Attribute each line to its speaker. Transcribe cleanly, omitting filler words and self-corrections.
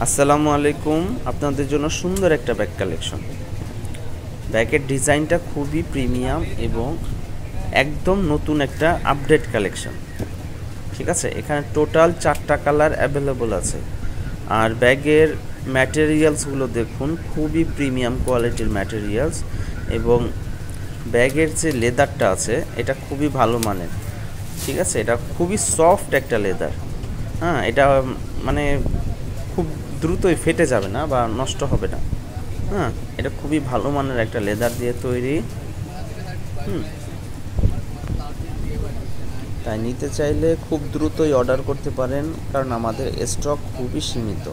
Speaker 1: আসসালামু আলাইকুম। আপনাদের জন্য সুন্দর একটা ব্যাগ কালেকশন। ব্যাগের ডিজাইনটা খুবই প্রিমিয়াম এবং একদম নতুন একটা আপডেট কালেকশন। ঠিক আছে, এখানে টোটাল 4টা কালার অ্যাভেলেবল আছে। আর ব্যাগের ম্যাটেরিয়ালসগুলো দেখুন, খুবই প্রিমিয়াম কোয়ালিটির ম্যাটেরিয়ালস এবং ব্যাগের যে লেদারটা আছে এটা খুবই ভালো মানের। ঠিক আছে, এটা খুবই সফট একটা লেদার। হ্যাঁ, এটা মানে খুব দ্রুতই ফেটে যাবে না বা নষ্ট হবে না। হ্যাঁ, এটা খুবই ভালো মানের একটা লেদার দিয়ে তৈরি। হুম, তাই নিতে চাইলে খুব দ্রুতই অর্ডার করতে পারেন, কারণ আমাদের স্টক খুবই সীমিত।